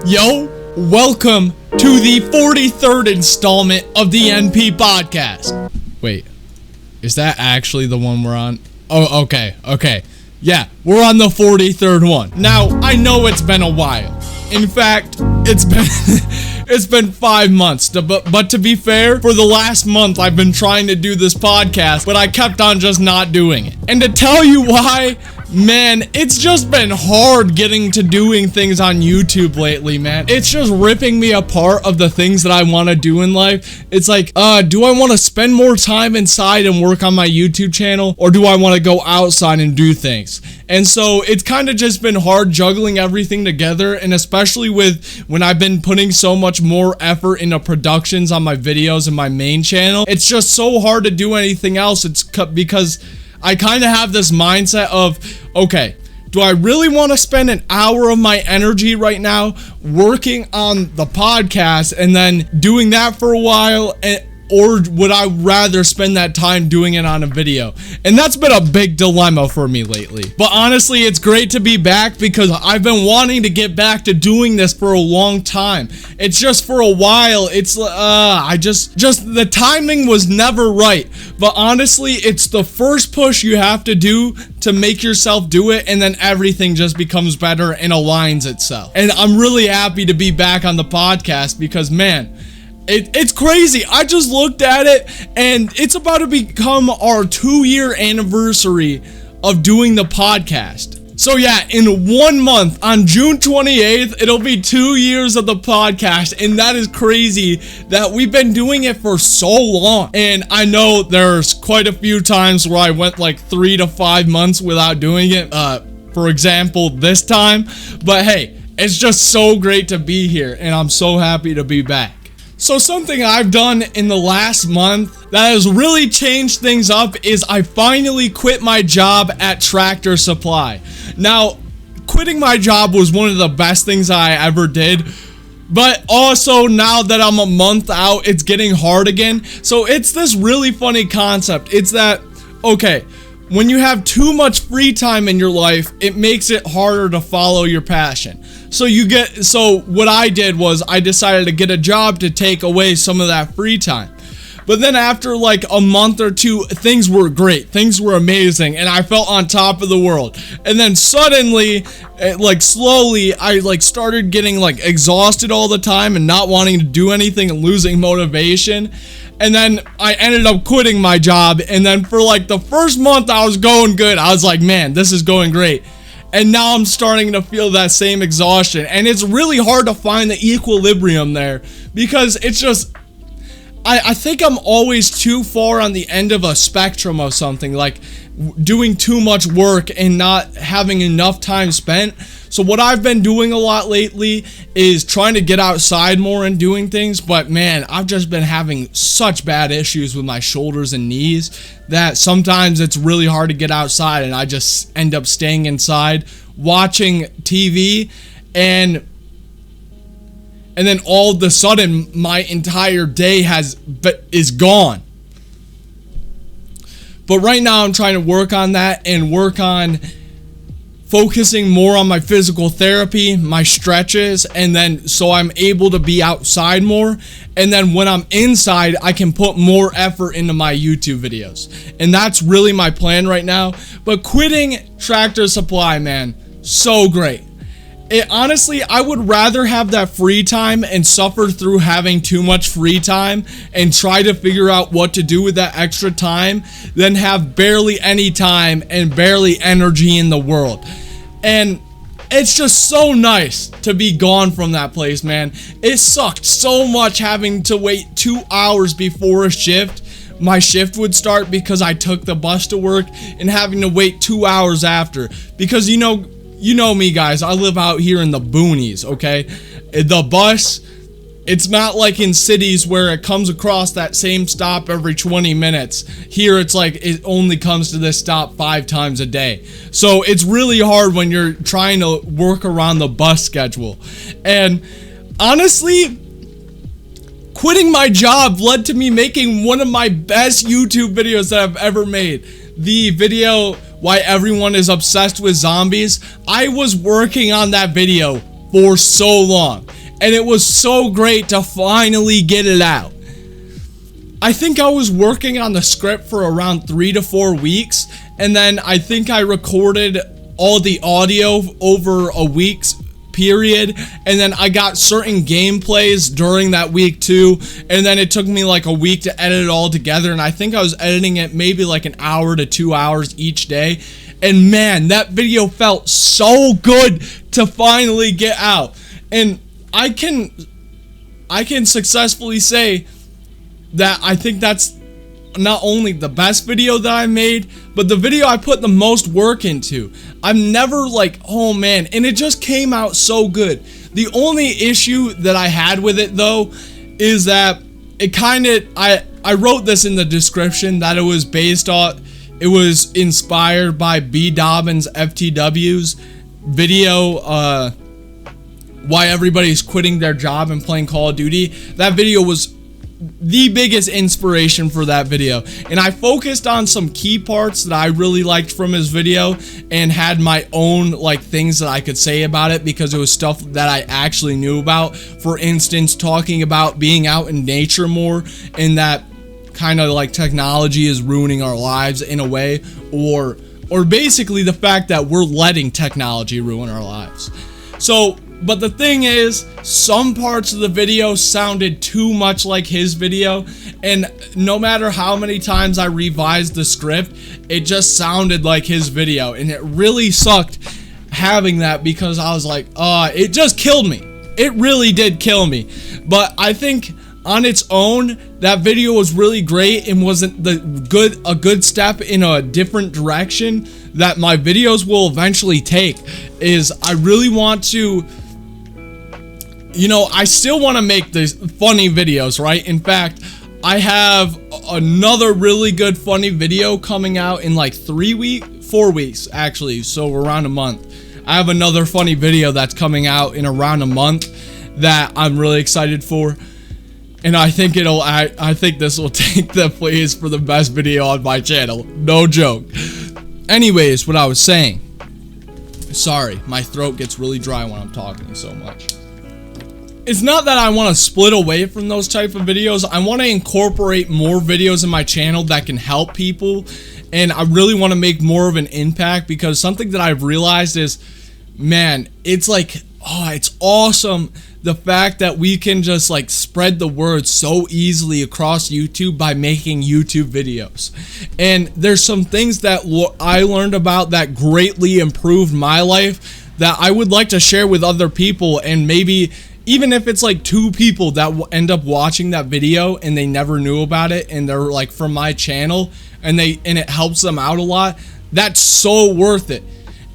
Yo, welcome to the 43rd installment of the NP Podcast. Wait, is that actually the one we're on? Oh, okay. Yeah, we're on the 43rd one. Now, I know it's been a while. In fact, it's been 5 months, but to be fair, for the last month I've been trying to do this podcast, but I kept on just not doing it. And to tell you why, man, it's just been hard getting to doing things on YouTube lately, man. It's just ripping me apart of the things that I want to do in life. It's like, do I want to spend more time inside and work on my YouTube channel, or do I want to go outside and do things? And so it's kind of just been hard juggling everything together, and especially with when I've been putting so much more effort into productions on my videos and my main channel, it's just so hard to do anything else. It's because I kind of have this mindset of, okay, do I really want to spend an hour of my energy right now working on the podcast and then doing that for a while, or would I rather spend that time doing it on a video? And that's been a big dilemma for me lately. But honestly, it's great to be back because I've been wanting to get back to doing this for a long time. It's just for a while, it's the timing was never right. But honestly, it's the first push you have to do to make yourself do it, and then everything just becomes better and aligns itself. And I'm really happy to be back on the podcast because, man, it's crazy. I just looked at it and it's about to become our 2-year anniversary of doing the podcast. So yeah, in 1 month, on June 28th, it'll be 2 years of the podcast, and that is crazy that we've been doing it for so long. And I know there's quite a few times where I went like 3 to 5 months without doing it, for example, this time. But hey, it's just so great to be here, and I'm so happy to be back. So something I've done in the last month that has really changed things up is I finally quit my job at Tractor Supply. Now, quitting my job was one of the best things I ever did, but also now that I'm a month out, it's getting hard again. So it's this really funny concept. It's that, okay, when you have too much free time in your life, it makes it harder to follow your passion. So what I did was I decided to get a job to take away some of that free time. But then after like a month or two, things were great. Things were amazing, and I felt on top of the world. And then suddenly, slowly, I started getting exhausted all the time and not wanting to do anything and losing motivation. And then I ended up quitting my job, and then for the first month I was going good. I was like, man, this is going great. And now I'm starting to feel that same exhaustion, and it's really hard to find the equilibrium there because it's just, I think I'm always too far on the end of a spectrum of something, like doing too much work and not having enough time spent. So what I've been doing a lot lately is trying to get outside more and doing things, but man, I've just been having such bad issues with my shoulders and knees that sometimes it's really hard to get outside, and I just end up staying inside watching TV, and then all of a sudden my entire day is gone. But right now I'm trying to work on that and work on focusing more on my physical therapy, my stretches, and then so I'm able to be outside more. And then when I'm inside, I can put more effort into my YouTube videos. And that's really my plan right now. But quitting Tractor Supply, man, so great. Honestly, I would rather have that free time and suffer through having too much free time and try to figure out what to do with that extra time than have barely any time and barely energy in the world. And it's just so nice to be gone from that place, man. It sucked so much having to wait 2 hours before my shift would start because I took the bus to work, and having to wait 2 hours after because you know me, guys, I live out here in the boonies, okay? The bus, it's not like in cities where it comes across that same stop every 20 minutes. Here, it's like it only comes to this stop 5 times a day. So it's really hard when you're trying to work around the bus schedule. And honestly, quitting my job led to me making one of my best YouTube videos that I've ever made. The video, Why Everyone is Obsessed with Zombies. I was working on that video for so long. And it was so great to finally get it out. I think I was working on the script for around 3 to 4 weeks, and then I think I recorded all the audio over a week's period, and then I got certain gameplays during that week too, and then it took me like a week to edit it all together, and I think I was editing it maybe like an hour to 2 hours each day. And man, that video felt so good to finally get out. And I can successfully say that I think that's not only the best video that I made, but the video I put the most work into. I'm never like, oh man, and it just came out so good. The only issue that I had with it though is that it kind of, I wrote this in the description that it was inspired by B Dobbins FTW's video, why everybody's quitting their job and playing Call of Duty. That video was the biggest inspiration for that video, and I focused on some key parts that I really liked from his video and had my own like things that I could say about it because it was stuff that I actually knew about. For instance, talking about being out in nature more, and that kind of like technology is ruining our lives in a way, or basically the fact that we're letting technology ruin our lives. So, but the thing is, some parts of the video sounded too much like his video, and no matter how many times I revised the script, it just sounded like his video, and it really sucked having that because I was like, it just killed me. It really did kill me. But I think on its own, that video was really great and wasn't a good step in a different direction that my videos will eventually take. Is I really want to, I still want to make these funny videos, right? In fact, I have another really good funny video coming out in like 4 weeks actually, so around a month. I have another funny video that's coming out in around a month that I'm really excited for. And I think I think this will take the place for the best video on my channel. No joke. Anyways, what I was saying. Sorry, my throat gets really dry when I'm talking so much. It's not that I want to split away from those type of videos. I want to incorporate more videos in my channel that can help people. And I really want to make more of an impact, because something that I've realized is, man, it's like, it's awesome the fact that we can just like spread the word so easily across YouTube by making YouTube videos. And there's some things that I learned about that greatly improved my life that I would like to share with other people, and maybe even if it's like 2 people that end up watching that video and they never knew about it and they're like from my channel and it helps them out a lot, that's so worth it.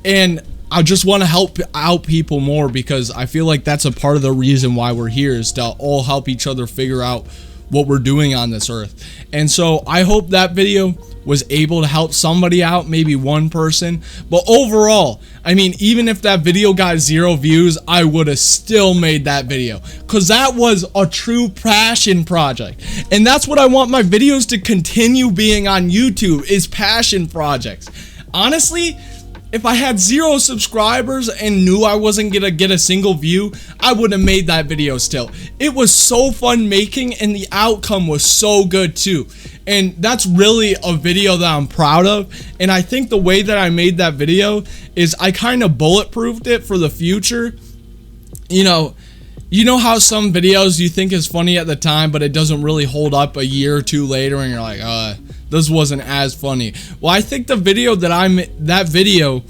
And I just want to help out people more, because I feel like that's a part of the reason why we're here, is to all help each other figure out what we're doing on this earth. And so I hope that video was able to help somebody out, maybe one person. But overall, I mean, even if that video got 0 views, I would have still made that video, because that was a true passion project. And that's what I want my videos to continue being on YouTube, is passion projects. Honestly, if I had 0 subscribers and knew I wasn't gonna get a single view, I would have made that video still. It was so fun making, and the outcome was so good too. And that's really a video that I'm proud of. And I think the way that I made that video is I kind of bulletproofed it for the future. You know how some videos you think is funny at the time, but it doesn't really hold up a year or 2 later, and you're like, this wasn't as funny. Well, I think the video that video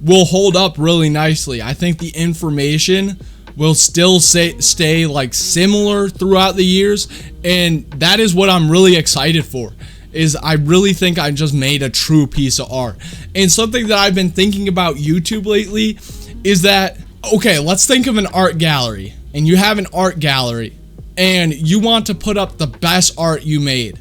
will hold up really nicely. I think the information will still stay like similar throughout the years, and that is what I'm really excited for. Is I really think I just made a true piece of art. And something that I've been thinking about YouTube lately is that, okay, let's think of an art gallery, and you have an art gallery and you want to put up the best art you made.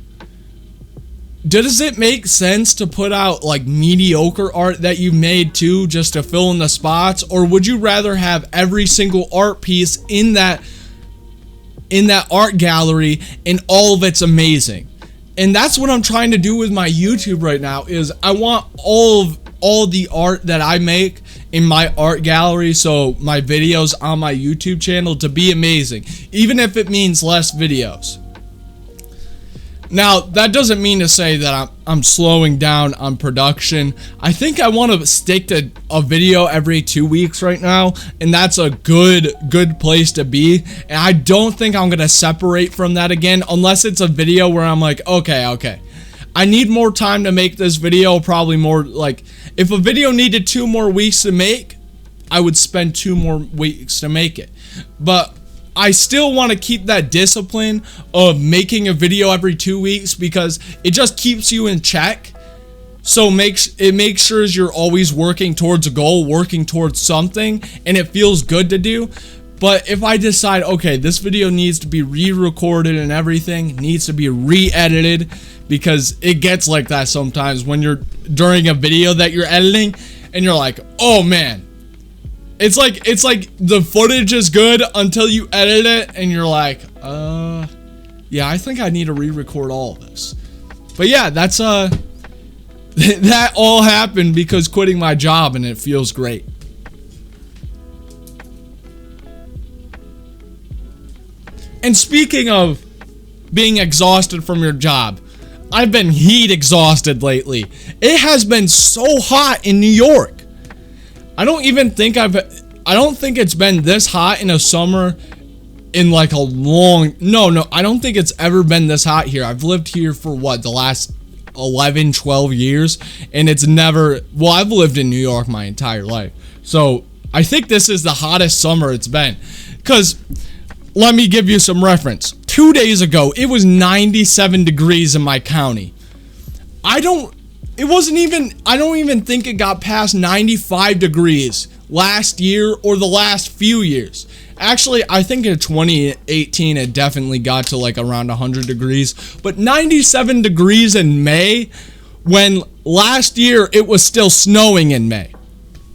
Does it make sense to put out like mediocre art that you made too, just to fill in the spots? Or would you rather have every single art piece in that art gallery and all of it's amazing? And that's what I'm trying to do with my YouTube right now, is I want all the art that I make in my art gallery, so my videos on my YouTube channel, to be amazing, even if it means less videos. Now, that doesn't mean to say that I'm slowing down on production. I think I want to stick to a video every 2 weeks right now, and that's a good place to be. And I don't think I'm going to separate from that again, unless it's a video where I'm like, okay. I need more time to make this video, probably more, like, if a video needed 2 more weeks to make, I would spend 2 more weeks to make it. But I still want to keep that discipline of making a video every 2 weeks, because it just keeps you in check. So it makes sure you're always working towards a goal, working towards something, and it feels good to do. But if I decide, okay, this video needs to be re-recorded and everything, needs to be re-edited, because it gets like that sometimes when you're during a video that you're editing and you're like, oh man, it's like the footage is good until you edit it and you're like, yeah, I think I need to re-record all of this. But yeah, that's that all happened because quitting my job, and it feels great. And speaking of being exhausted from your job, I've been heat exhausted lately. It has been so hot in New York. I don't think it's been this hot in a summer in like a long, no, I don't think it's ever been this hot here. I've lived here for what, the last 11, 12 years, and it's never, well, I've lived in New York my entire life. So I think this is the hottest summer it's been. Because, let me give you some reference. 2 days ago, it was 97 degrees in my county. I don't even think it got past 95 degrees last year or the last few years. Actually, I think in 2018 it definitely got to like around 100 degrees. But 97 degrees in May, when last year it was still snowing in May.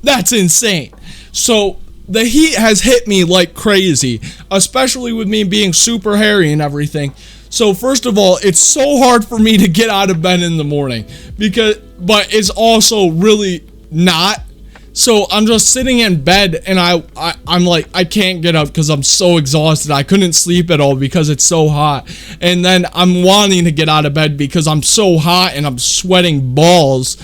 That's insane. So the heat has hit me like crazy, especially with me being super hairy and everything. So first of all, it's so hard for me to get out of bed in the morning, but it's also really not. So I'm just sitting in bed and I'm like, I can't get up because I'm so exhausted. I couldn't sleep at all because it's so hot. And then I'm wanting to get out of bed because I'm so hot and I'm sweating balls.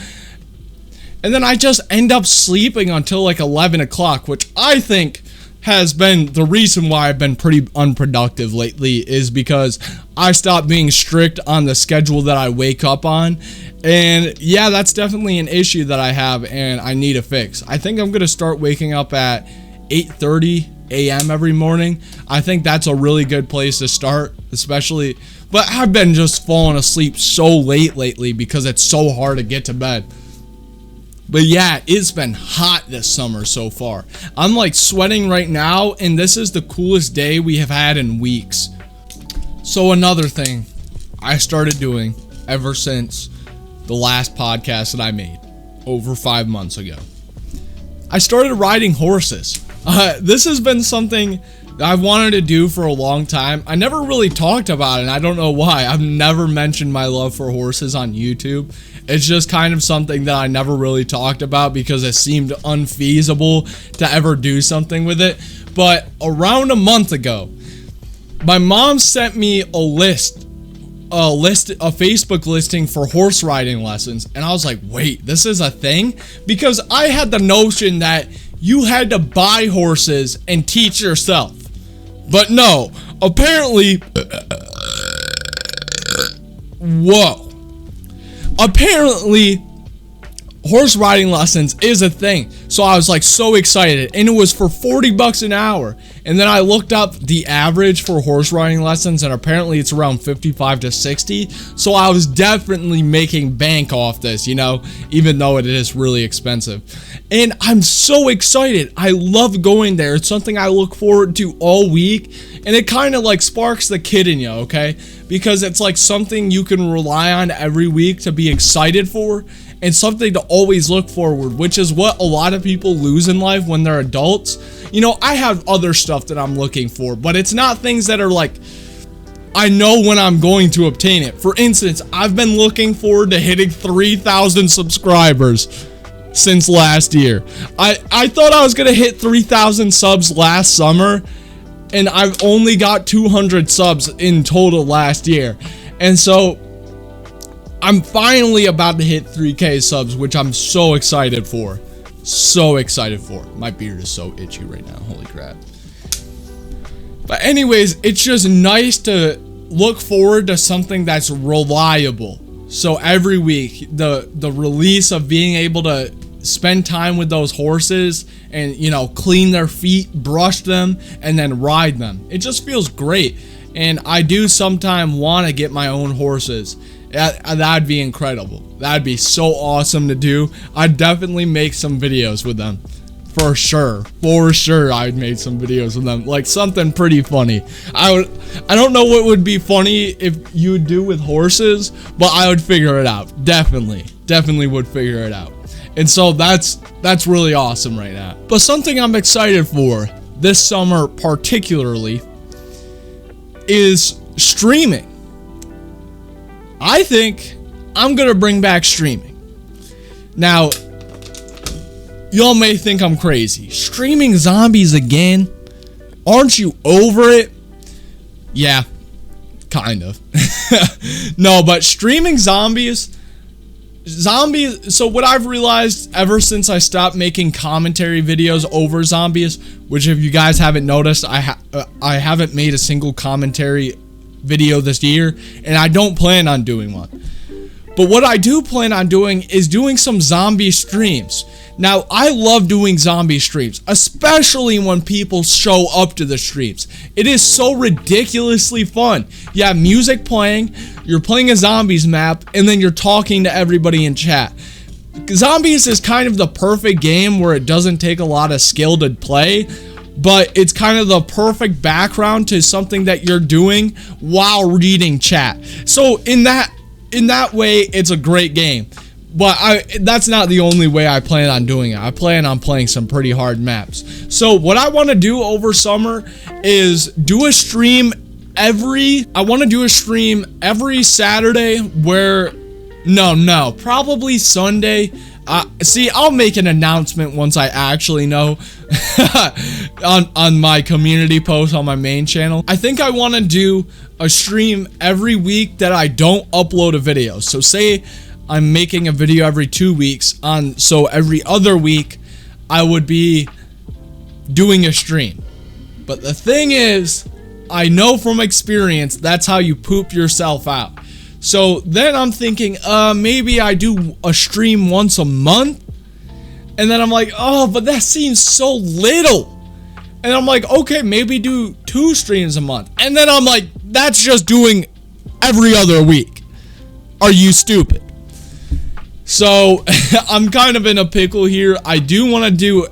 And then I just end up sleeping until like 11 o'clock, which I think has been the reason why I've been pretty unproductive lately, is because I stopped being strict on the schedule that I wake up on. And yeah, that's definitely an issue that I have and I need to fix. I think I'm going to start waking up at 8:30 a.m. every morning. I think that's a really good place to start, especially, but I've been just falling asleep so late lately because it's so hard to get to bed. But yeah, it's been hot this summer so far. I'm like sweating right now, and this is the coolest day we have had in weeks. So another thing I started doing ever since the last podcast that I made over 5 months ago, I started riding horses. This has been something I've wanted to do for a long time. I never really talked about it, and I don't know why. I've never mentioned my love for horses on YouTube. It's just kind of something that I never really talked about because it seemed unfeasible to ever do something with it. But around a month ago, my mom sent me a Facebook listing for horse riding lessons, and I was like, wait, this is a thing? Because I had the notion that you had to buy horses and teach yourself. But no, apparently, apparently horse riding lessons is a thing. So I was like so excited, and it was for $40 an hour. And then I looked up the average for horse riding lessons, and apparently it's around 55 to 60. So I was definitely making bank off this, you know, even though it is really expensive. And I'm so excited. I love going there. It's something I look forward to all week, and it kind of like sparks the kid in you, okay? Because it's like something you can rely on every week to be excited for, and something to always look forward, which is what a lot of people lose in life when they're adults. You know, I have other stuff that I'm looking for, but it's not things that are like, I know when I'm going to obtain it. For instance, I've been looking forward to hitting 3,000 subscribers since last year. I thought I was gonna hit 3,000 subs last summer, and I've only got 200 subs in total last year. And so I'm finally about to hit 3K subs, which I'm so excited for. So excited for. My beard is so itchy right now. Holy crap. But anyways, it's just nice to look forward to something that's reliable. So every week, the release of being able to spend time with those horses and, you know, clean their feet, brush them, and then ride them. It just feels great. And I do sometimes want to get my own horses. That'd be incredible. That'd be so awesome to do. I'd definitely make some videos with them. For sure. For sure I'd make some videos with them. Like something pretty funny. I don't know what would be funny if you would do with horses, but I would figure it out. Definitely would figure it out. And so that's really awesome right now. But something I'm excited for this summer particularly is streaming. I think I'm gonna bring back streaming. Now, y'all may think I'm crazy. Streaming zombies again? Aren't you over it? Yeah, kind of. No, but streaming zombies, so what I've realized ever since I stopped making commentary videos over zombies, which if you guys haven't noticed, I haven't made a single commentary video this year, and I don't plan on doing one. But what I do plan on doing is doing some zombie streams. Now, I love doing zombie streams, especially when people show up to the streams. It is so ridiculously fun. You have music playing, you're playing a zombies map, and then you're talking to everybody in chat. Zombies is kind of the perfect game where it doesn't take a lot of skill to play, but it's kind of the perfect background to something that you're doing while reading chat. So in that way, it's a great game. But that's not the only way I plan on doing it. I plan on playing some pretty hard maps. So what I want to do over summer is do a stream every Saturday probably Sunday. See, I'll make an announcement once I actually know on my community post on my main channel. I think I want to do a stream every week that I don't upload a video. So say I'm making a video every 2 weeks, so every other week I would be doing a stream. But the thing is, I know from experience that's how you poop yourself out. So then I'm thinking, maybe I do a stream once a month. And then I'm like, oh, but that seems so little. And I'm like, okay, maybe do 2 streams a month. And then I'm like, that's just doing every other week. Are you stupid? So I'm kind of in a pickle here. I do want to do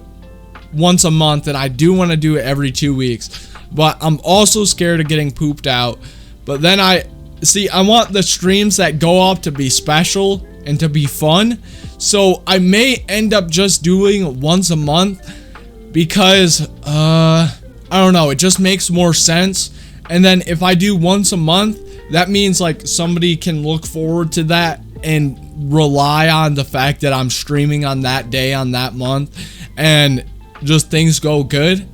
once a month, and I do want to do it every 2 weeks. But I'm also scared of getting pooped out. But then I want the streams that go up to be special and to be fun. So I may end up just doing once a month because, I don't know, it just makes more sense. And then if I do once a month, that means like somebody can look forward to that and rely on the fact that I'm streaming on that day, on that month, and just things go good.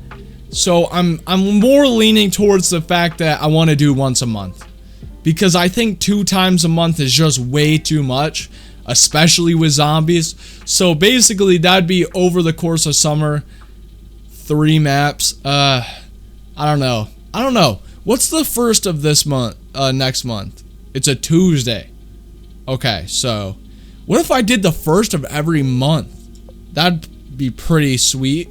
So I'm more leaning towards the fact that I want to do once a month. Because I think 2 times a month is just way too much, especially with zombies. So basically, that'd be over the course of summer, 3 maps. I don't know. What's the first of this month? Next month? It's a Tuesday. Okay, so what if I did the first of every month? That'd be pretty sweet.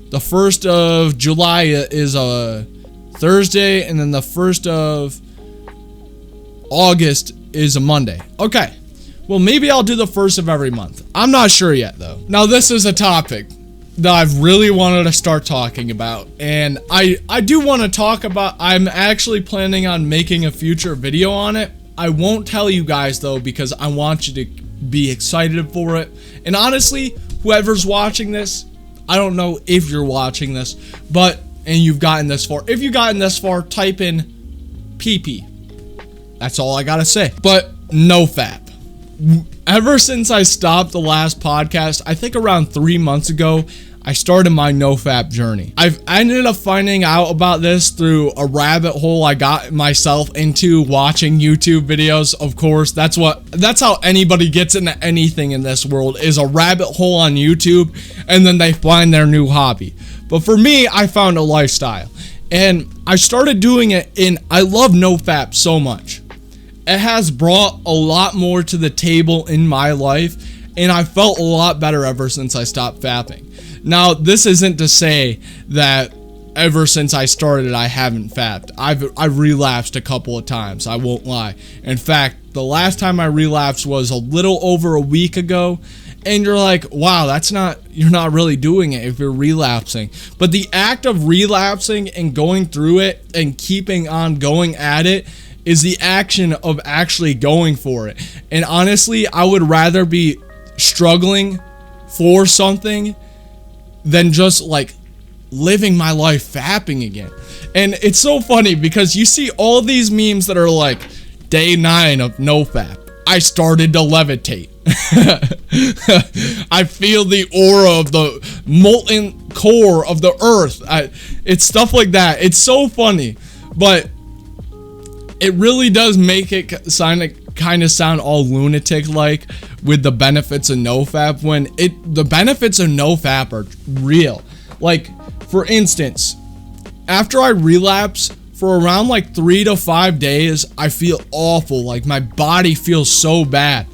The 1st of July is a Thursday, and then the 1st of August is a Monday. Okay, well, maybe I'll do the 1st of every month. I'm not sure yet, though. Now, this is a topic that I've really wanted to start talking about, and I do want to talk about. I'm actually planning on making a future video on it. I won't tell you guys, though, because I want you to be excited for it. And honestly, whoever's watching this, I don't know if you're watching this, and you've gotten this far. If you've gotten this far, type in PP. That's all I gotta say. But no fap. ever since I stopped the last podcast, I think around 3 months ago, I started my NoFap journey. I ended up finding out about this through a rabbit hole I got myself into watching YouTube videos. Of course, that's how anybody gets into anything in this world, is a rabbit hole on YouTube, and then they find their new hobby. But for me, I found a lifestyle, and I started doing it, and I love NoFap so much. It has brought a lot more to the table in my life, and I felt a lot better ever since I stopped fapping. Now, this isn't to say that ever since I started I haven't fapped. I've relapsed a couple of times, I won't lie. In fact, the last time I relapsed was a little over a week ago, and you're like, wow, you're not really doing it if you're relapsing. But the act of relapsing and going through it and keeping on going at it is the action of actually going for it. And honestly, I would rather be struggling for something than just like living my life fapping again. And it's so funny because you see all these memes that are like, day 9 of NoFap, I started to levitate. I feel the aura of the molten core of the earth. It's stuff like that. It's so funny, but it really does make it kind of sound all lunatic like with the benefits of NoFap, when the benefits of NoFap are real. Like, for instance, after I relapse for around like 3 to 5 days, I feel awful. Like, my body feels so bad.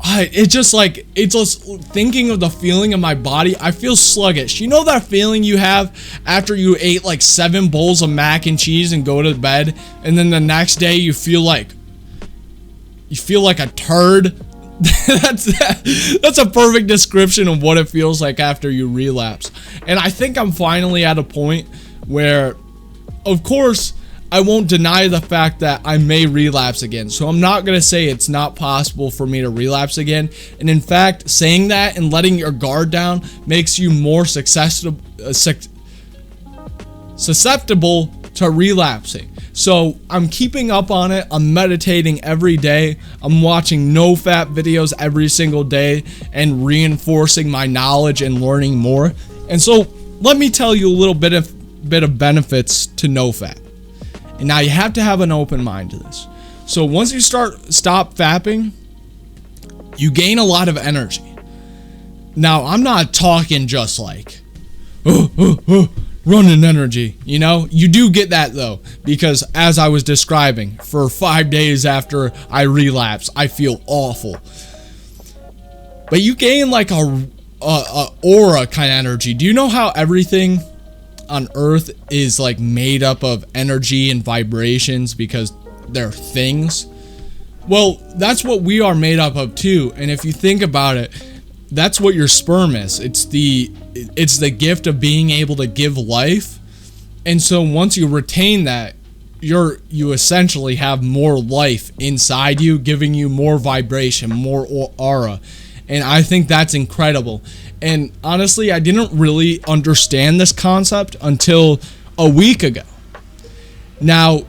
It's just thinking of the feeling of my body, I feel sluggish. You know that feeling you have after you ate like 7 bowls of mac and cheese and go to bed, and then the next day you feel like a turd? That's a perfect description of what it feels like after you relapse. And I think I'm finally at a point where, of course, I won't deny the fact that I may relapse again. So I'm not going to say it's not possible for me to relapse again. And in fact, saying that and letting your guard down makes you more susceptible to relapsing. So I'm keeping up on it. I'm meditating every day. I'm watching NoFap videos every single day and reinforcing my knowledge and learning more. And so let me tell you a little bit of benefits to NoFap. And now you have to have an open mind to this. So once you stop fapping, you gain a lot of energy. Now, I'm not talking just like running energy, you know? You do get that though, because as I was describing, for 5 days after I relapse, I feel awful. But you gain like a aura kind of energy. Do you know how everything on Earth is like made up of energy and vibrations because they're things? Well, that's what we are made up of too. And if you think about it, that's what your sperm is. It's the gift of being able to give life. And so once you retain that, you essentially have more life inside you, giving you more vibration, more aura. And I think that's incredible. And honestly, I didn't really understand this concept until a week ago. Now,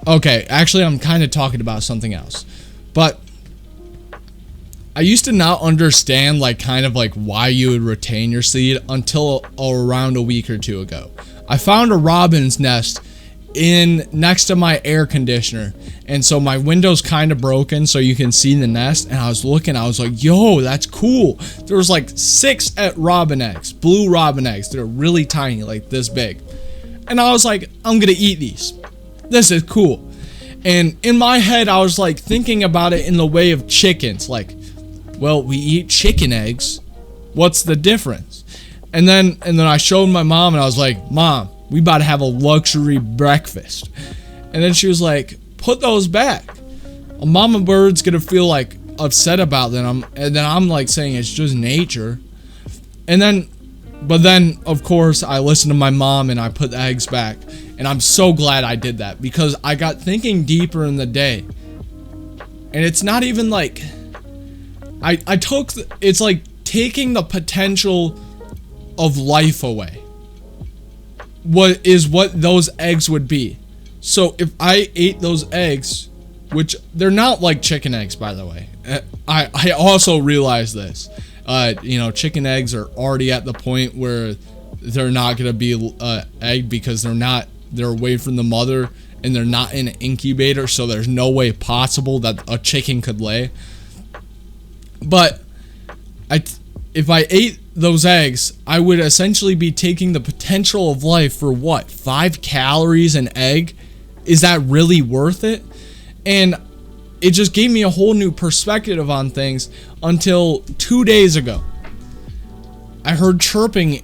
okay, actually I'm kind of talking about something else. But I used to not understand why you would retain your seed until around a week or two ago. I found a robin's nest next to my air conditioner, and so my window's kind of broken so you can see the nest, and I was like, yo, that's cool. There was like 6 robin eggs, blue robin eggs. They're really tiny, like this big. And I was like, I'm gonna eat these. This is cool. And in my head, I was like thinking about it in the way of chickens, like, well, we eat chicken eggs. What's the difference? And then I showed my mom, and I was like, Mom, we about to have a luxury breakfast. And then she was like, put those back. A mama bird's gonna feel like upset about them. And then I'm like saying it's just nature. But then of course I listened to my mom and I put the eggs back. And I'm so glad I did that, because I got thinking deeper in the day. And it's not even like it's like taking the potential of life away. What those eggs would be. So if I ate those eggs, which they're not like chicken eggs, by the way. I also realize this. Chicken eggs are already at the point where they're not gonna be egg because they're away from the mother and they're not in an incubator, so there's no way possible that a chicken could lay. But if I ate those eggs, I would essentially be taking the potential of life for what? 5 calories an egg? Is that really worth it? And it just gave me a whole new perspective on things until 2 days ago. I heard chirping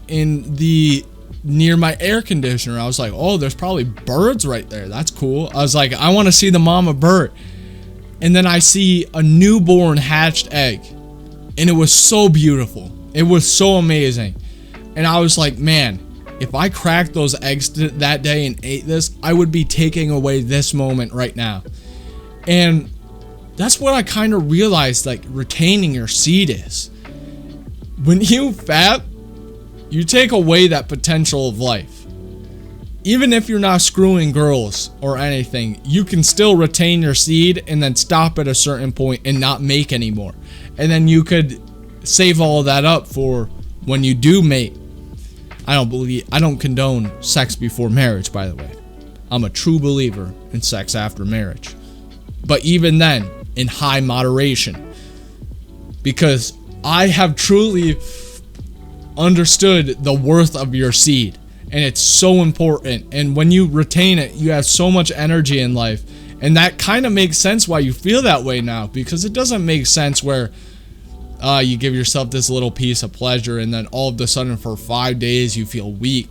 near my air conditioner. I was like, oh, there's probably birds right there. That's cool. I was like, I want to see the mama bird. And then I see a newborn hatched egg. And it was so beautiful. It was so amazing. And I was like, man, if I cracked those eggs that day and ate this, I would be taking away this moment right now. And that's what I kind of realized, like, retaining your seed is. When you fap, you take away that potential of life. Even if you're not screwing girls or anything, you can still retain your seed and then stop at a certain point and not make anymore. And then you could save all of that up for when you do mate. I don't condone sex before marriage, by the way. I'm a true believer in sex after marriage. But even then, in high moderation. Because I have truly understood the worth of your seed. And it's so important. And when you retain it, you have so much energy in life. And that kind of makes sense why you feel that way now. Because it doesn't make sense where you give yourself this little piece of pleasure and then all of a sudden for 5 days you feel weak.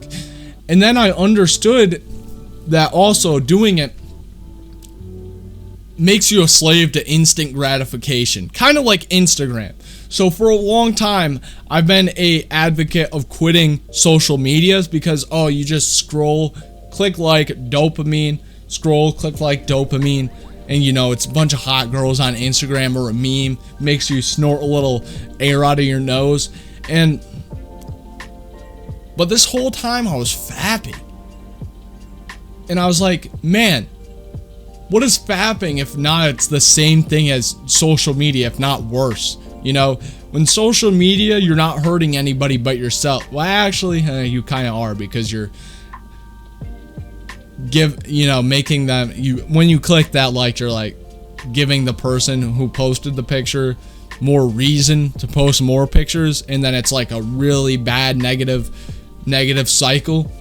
And then I understood that also doing it makes you a slave to instant gratification. Kind of like Instagram. So for a long time, I've been an advocate of quitting social medias because, you just scroll, click like, dopamine, scroll, click like, dopamine, and it's a bunch of hot girls on Instagram or a meme, makes you snort a little air out of your nose. But this whole time I was fapping. And I was like, man, what is fapping if not it's the same thing as social media, if not worse? When social media, you're not hurting anybody but yourself. Well, actually, you kind of are because you're making them, when you click that like, you're like giving the person who posted the picture more reason to post more pictures, and then it's like a really bad negative cycle.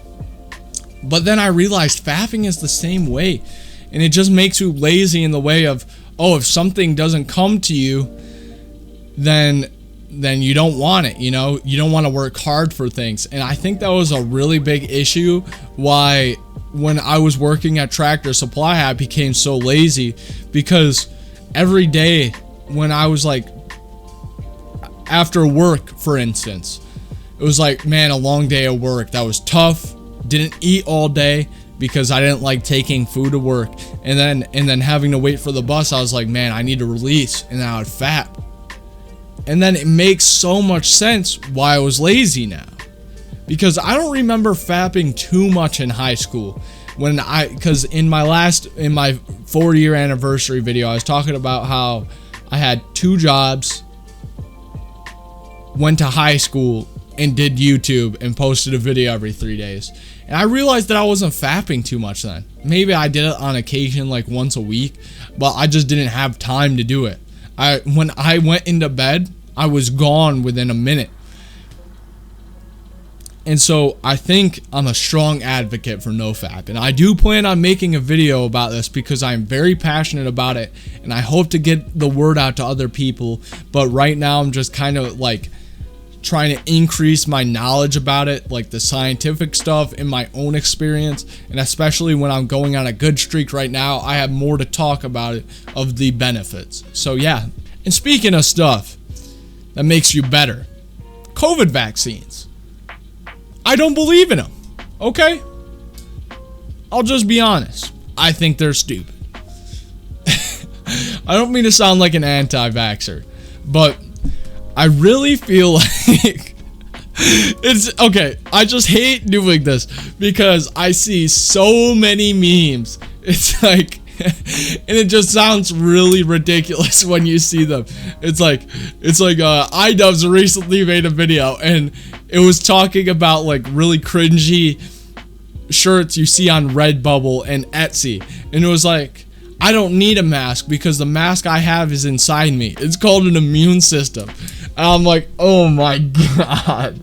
But then I realized fapping is the same way, and it just makes you lazy in the way of, if something doesn't come to you, then you don't want it, you don't want to work hard for things. And I think that was a really big issue why when I was working at Tractor Supply I became so lazy, because every day when I was like after work, for instance, it was like, man, a long day of work, that was tough, didn't eat all day because I didn't like taking food to work, and then having to wait for the bus, I was like, man, I need to release, and then I would fap. And then it makes so much sense why I was lazy now. Because I don't remember fapping too much in high school. Because in my 4-year anniversary video, I was talking about how I had 2 jobs, went to high school, and did YouTube and posted a video every 3 days. And I realized that I wasn't fapping too much then. Maybe I did it on occasion like once a week, but I just didn't have time to do it. When I went into bed, I was gone within a minute. And so I think I'm a strong advocate for NoFap. And I do plan on making a video about this because I'm very passionate about it. And I hope to get the word out to other people. But right now I'm just kind of like trying to increase my knowledge about it, like the scientific stuff in my own experience. And especially when I'm going on a good streak right now, I have more to talk about it, of the benefits. So yeah. And speaking of stuff that makes you better, COVID vaccines. I don't believe in them, okay? I'll just be honest. I think they're stupid. I don't mean to sound like an anti-vaxxer, but I really feel like it's okay. I just hate doing this because I see so many memes. It's like And it just sounds really ridiculous when you see them. It's like iDubbbz recently made a video, and it was talking about like really cringy shirts you see on Redbubble and Etsy, and it was like, I don't need a mask because the mask I have is inside me. It's called an immune system. And I'm like, oh my god,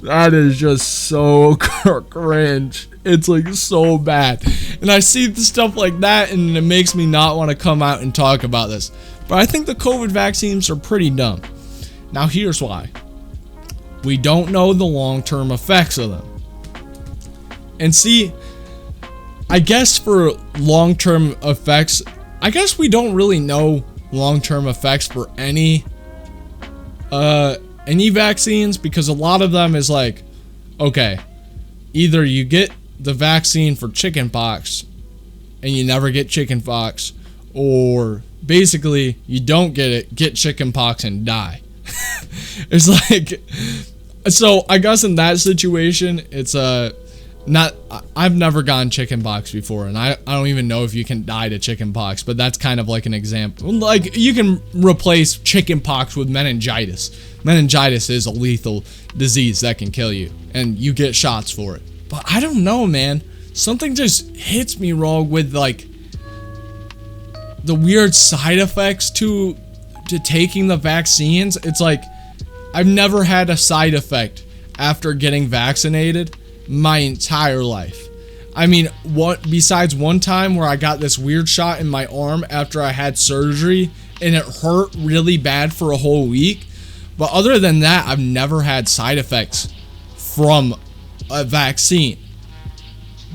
that is just so cringe. It's like so bad. And I see the stuff like that, and it makes me not want to come out and talk about this. But I think the COVID vaccines are pretty dumb. Now here's why. We don't know the long-term effects of them. And see, I guess for long-term effects, I guess we don't really know long-term effects for any vaccines, because a lot of them is like, okay, either you get the vaccine for chickenpox and you never get chickenpox, or basically you don't get it, get chickenpox and die. It's like, so I guess in that situation, it's not, I've never gotten chickenpox before, and I don't even know if you can die to chickenpox, but that's kind of like an example. Like, you can replace chickenpox with meningitis. Meningitis is a lethal disease that can kill you, and you get shots for it. But I don't know, man. Something just hits me wrong with like the weird side effects to taking the vaccines. It's like, I've never had a side effect after getting vaccinated my entire life. I mean, besides one time where I got this weird shot in my arm after I had surgery, and it hurt really bad for a whole week. But other than that, I've never had side effects from a vaccine.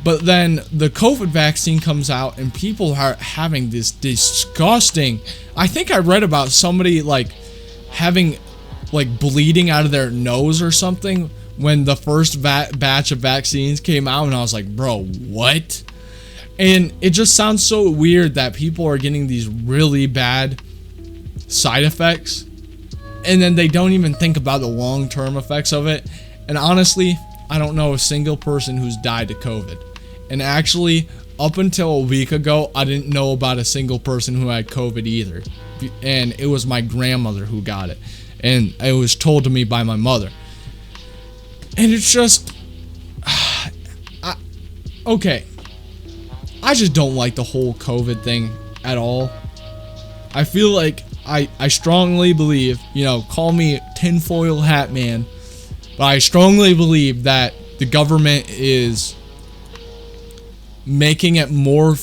But then the COVID vaccine comes out, and people are having this disgusting, I think I read about somebody like having like bleeding out of their nose or something when the first batch of vaccines came out, and I was like, bro, what? And it just sounds so weird that people are getting these really bad side effects, and then they don't even think about the long-term effects of it. And honestly, I don't know a single person who's died of COVID. And actually, up until a week ago, I didn't know about a single person who had COVID either. And it was my grandmother who got it, and it was told to me by my mother. And it's just, okay, I just don't like the whole COVID thing at all. I feel like I strongly believe, you know, call me tinfoil hat man, but I strongly believe that the government is making it more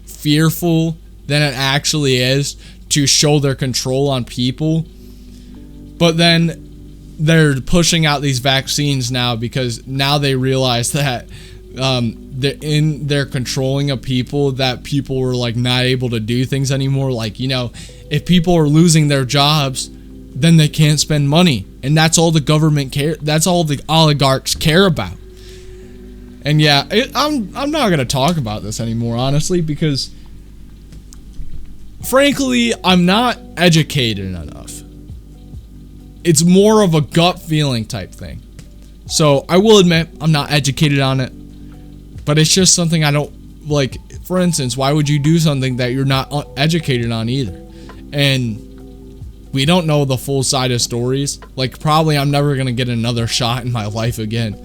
fearful than it actually is to show their control on people. But then they're pushing out these vaccines now because now they realize that they're controlling of people, that people were like not able to do things anymore. Like, you know, if people are losing their jobs, then they can't spend money, and that's all the government care. That's all the oligarchs care about. And yeah, I'm not gonna talk about this anymore, honestly, because frankly, I'm not educated enough. It's more of a gut feeling type thing. So I will admit I'm not educated on it, but it's just something I don't like. For instance, why would you do something that you're not educated on either? And we don't know the full side of stories. Like, probably I'm never gonna get another shot in my life again.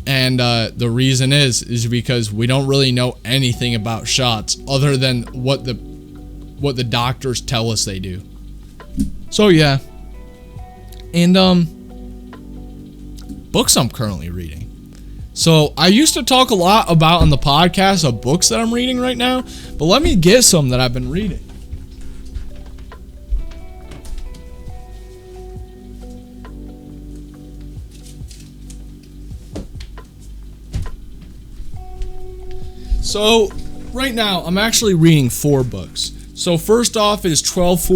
And the reason is because we don't really know anything about shots other than what the doctors tell us they do. So yeah. And books I'm currently reading. So I used to talk a lot about on the podcast of books that I'm reading right now, but let me get some that I've been reading. So right now I'm actually reading 4 books. So first off is 12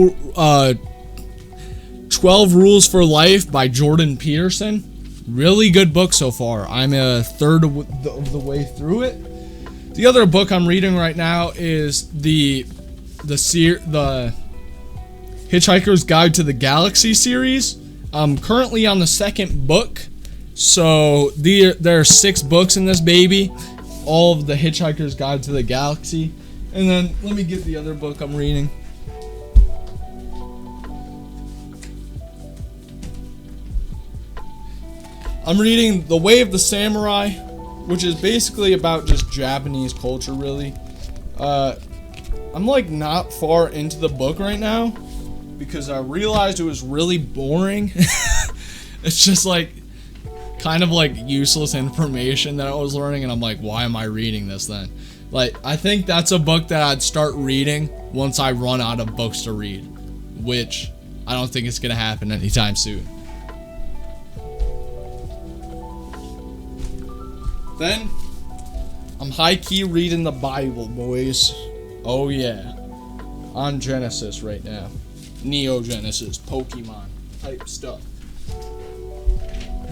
Rules for Life by Jordan Peterson. Really good book so far. I'm a third of the way through it. The other book I'm reading right now is the Hitchhiker's Guide to the Galaxy series. I'm currently on the second book. So there are 6 books in this baby. all of the Hitchhiker's Guide to the Galaxy. And then let me get the other book I'm reading. I'm reading The Way of the Samurai, which is basically about just Japanese culture, really. I'm like not far into the book right now because I realized it was really boring. It's just like kind of like useless information that I was learning, and I'm like, why am I reading this then? Like, I think that's a book that I'd start reading once I run out of books to read, which I don't think it's gonna happen anytime soon. Then, I'm high-key reading the Bible, boys. Oh yeah. On Genesis right now. Neo Genesis, Pokemon type stuff.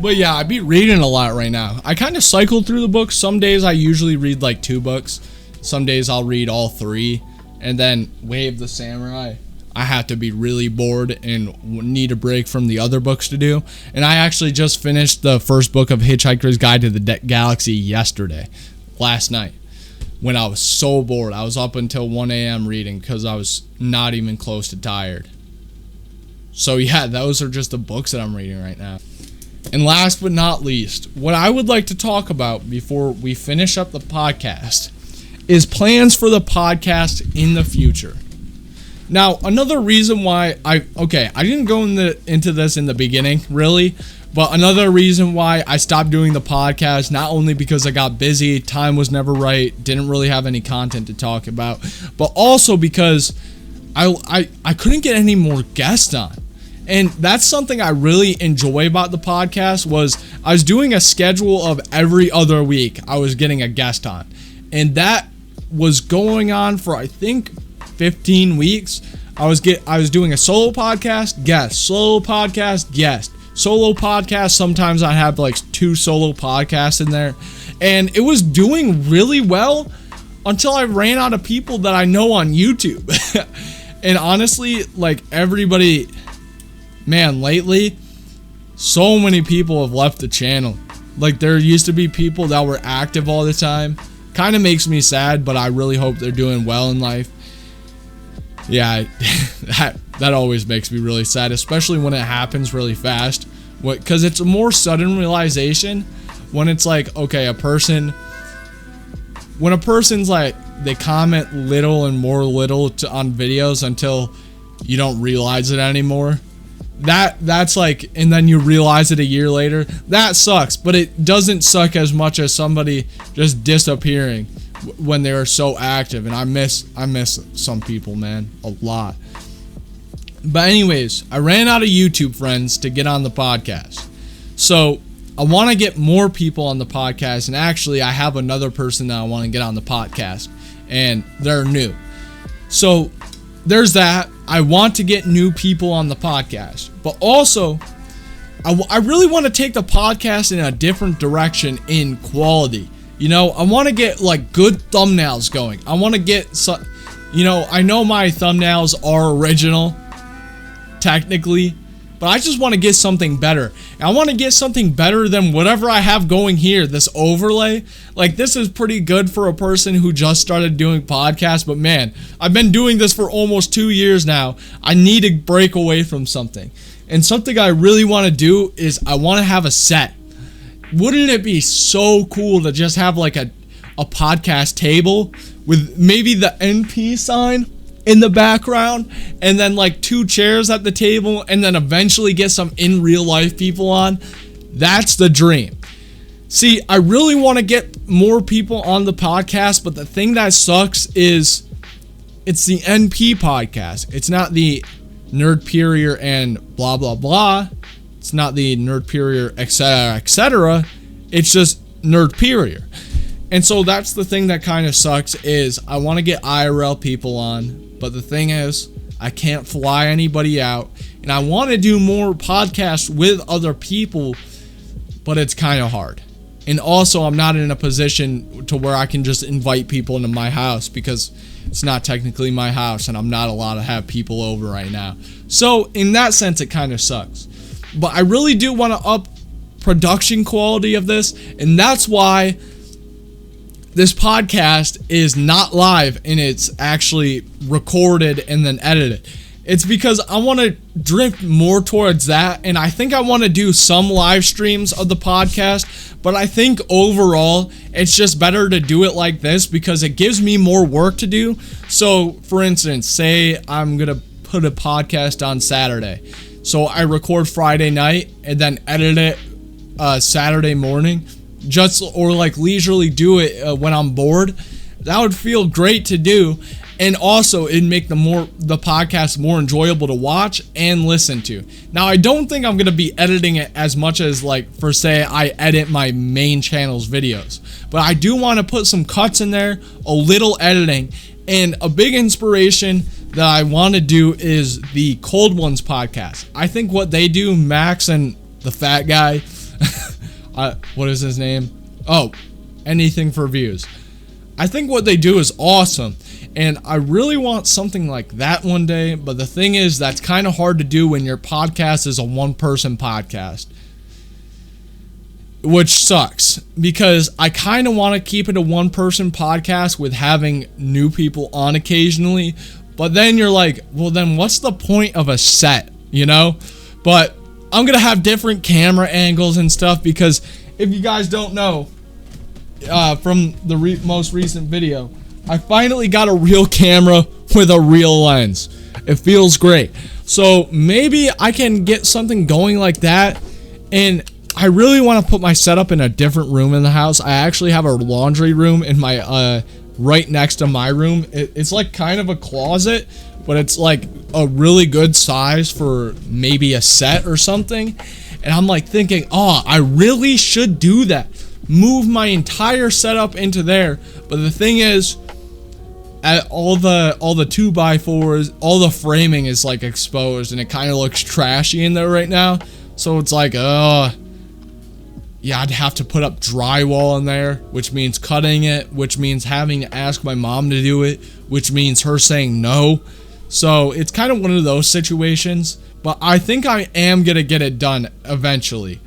But yeah, I be reading a lot right now. I kind of cycle through the books. Some days I usually read like 2 books. Some days I'll read all 3. And then Way of the Samurai, I have to be really bored and need a break from the other books to do. And I actually just finished the first book of Hitchhiker's Guide to the Galaxy yesterday, last night, when I was so bored. I was up until 1 a.m. reading because I was not even close to tired. So yeah, those are just the books that I'm reading right now. And last but not least, what I would like to talk about before we finish up the podcast is plans for the podcast in the future. Now, another reason why I didn't go into this in the beginning, really, but another reason why I stopped doing the podcast, not only because I got busy, time was never right, didn't really have any content to talk about, but also because I couldn't get any more guests on. And that's something I really enjoy about the podcast was I was doing a schedule of every other week I was getting a guest on. And that was going on for I think 15 weeks. I was doing a solo podcast, guest, solo podcast, guest, solo podcast. Sometimes I have like 2 solo podcasts in there. And it was doing really well until I ran out of people that I know on YouTube. And honestly, like everybody, man, lately, so many people have left the channel. Like, there used to be people that were active all the time. Kind of makes me sad, but I really hope they're doing well in life. Yeah, that always makes me really sad, especially when it happens really fast. Because it's a more sudden realization when it's like, okay, when a person's like, they comment little and more little on videos until you don't realize it anymore. That's like, and then you realize it a year later. That sucks, but it doesn't suck as much as somebody just disappearing when they are so active. And I miss some people, man, a lot. But anyways, I ran out of YouTube friends to get on the podcast. So I want to get more people on the podcast. And actually, I have another person that I want to get on the podcast, and they're new. So there's that. I want to get new people on the podcast, but also I really want to take the podcast in a different direction in quality. You know, I want to get like good thumbnails going. I want to get some, you know, I know my thumbnails are original technically, but I just want to get something better. I want to get something better than whatever I have going here, this overlay. Like, this is pretty good for a person who just started doing podcasts, but man, I've been doing this for almost 2 years now. I need to break away from something. And something I really want to do is I want to have a set. Wouldn't it be so cool to just have like a podcast table with maybe the NP sign in the background, and then like 2 chairs at the table, and then eventually get some in real life people on? That's the dream. See, I really want to get more people on the podcast, but the thing that sucks is it's the NP podcast. It's not the Nerdperior and blah blah blah. It's not the Nerdperior, etc., etc. It's just Nerdperior. And so that's the thing that kind of sucks is I want to get IRL people on. But the thing is, I can't fly anybody out, and I want to do more podcasts with other people, but it's kind of hard. And also, I'm not in a position to where I can just invite people into my house because it's not technically my house, and I'm not allowed to have people over right now. So, in that sense, it kind of sucks. But I really do want to up production quality of this, and that's why this podcast is not live and it's actually recorded and then edited. It's because I want to drift more towards that, and I think I want to do some live streams of the podcast, but I think overall it's just better to do it like this because it gives me more work to do. So, for instance, say I'm going to put a podcast on Saturday. So I record Friday night and then edit it Saturday morning, or like leisurely do it when I'm bored. That would feel great to do. And also, it'd make the podcast more enjoyable to watch and listen to. Now, I don't think I'm going to be editing it as much as, like, for say, I edit my main channel's videos. But I do want to put some cuts in there, a little editing. And a big inspiration that I want to do is the Cold Ones podcast. I think what they do, Max and the fat guy, what is his name? Oh, Anything for Views. I think what they do is awesome. And I really want something like that one day, but the thing is, that's kind of hard to do when your podcast is a one-person podcast. Which sucks, because I kind of want to keep it a one-person podcast with having new people on occasionally, but then you're like, well then what's the point of a set, you know? But I'm going to have different camera angles and stuff, because if you guys don't know, from the most recent video, I finally got a real camera with a real lens. It feels great. So maybe I can get something going like that. And I really want to put my setup in a different room in the house. I actually have a laundry room in my right next to my room. It's like kind of a closet, but it's like a really good size for maybe a set or something. And I'm like thinking, oh, I really should do that. Move my entire setup into there. But the thing is, all the 2x4s, all the framing is like exposed, and it kind of looks trashy in there right now. So it's like, yeah, I'd have to put up drywall in there, which means cutting it, which means having to ask my mom to do it, which means her saying no. So it's kind of one of those situations. But I think I am gonna get it done eventually.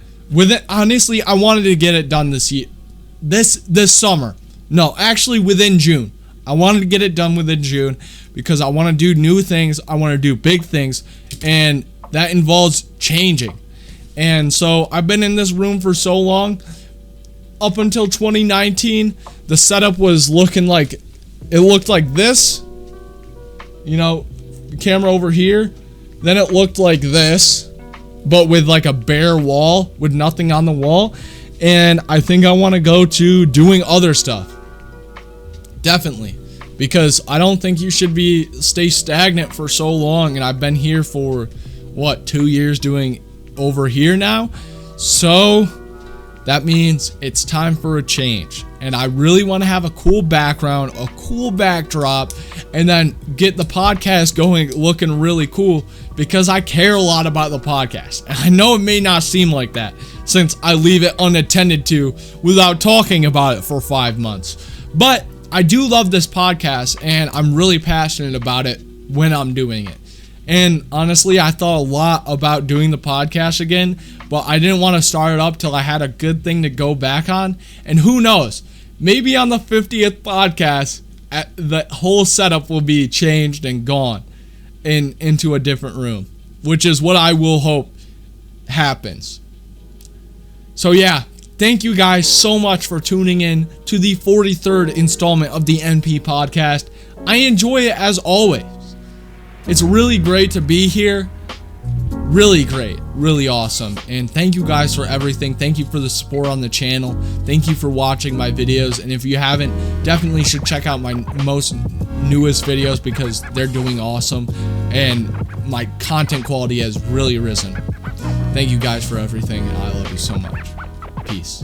Honestly, I wanted to get it done this summer. No, actually within June. I wanted to get it done within June because I want to do new things. I want to do big things, and that involves changing. And so I've been in this room for so long. Up until 2019, the setup was looking like, it looked like this. You know, the camera over here. Then it looked like this, but with like a bare wall with nothing on the wall. And I think I want to go to doing other stuff. Definitely, because I don't think you should stay stagnant for so long, and I've been here for 2 years doing over here now, so that means it's time for a change. And I really want to have a cool background, a cool backdrop, and then get the podcast going, looking really cool, because I care a lot about the podcast. And I know it may not seem like that since I leave it unattended to without talking about it for 5 months, but I do love this podcast, and I'm really passionate about it when I'm doing it. And honestly, I thought a lot about doing the podcast again, but I didn't want to start it up till I had a good thing to go back on. And who knows, maybe on the 50th podcast, the whole setup will be changed and gone into a different room, which is what I will hope happens. So yeah. Thank you guys so much for tuning in to the 43rd installment of the NP podcast. I enjoy it as always. It's really great to be here. Really great. Really awesome. And thank you guys for everything. Thank you for the support on the channel. Thank you for watching my videos. And if you haven't, definitely should check out my most newest videos because they're doing awesome. And my content quality has really risen. Thank you guys for everything. And I love you so much. Peace.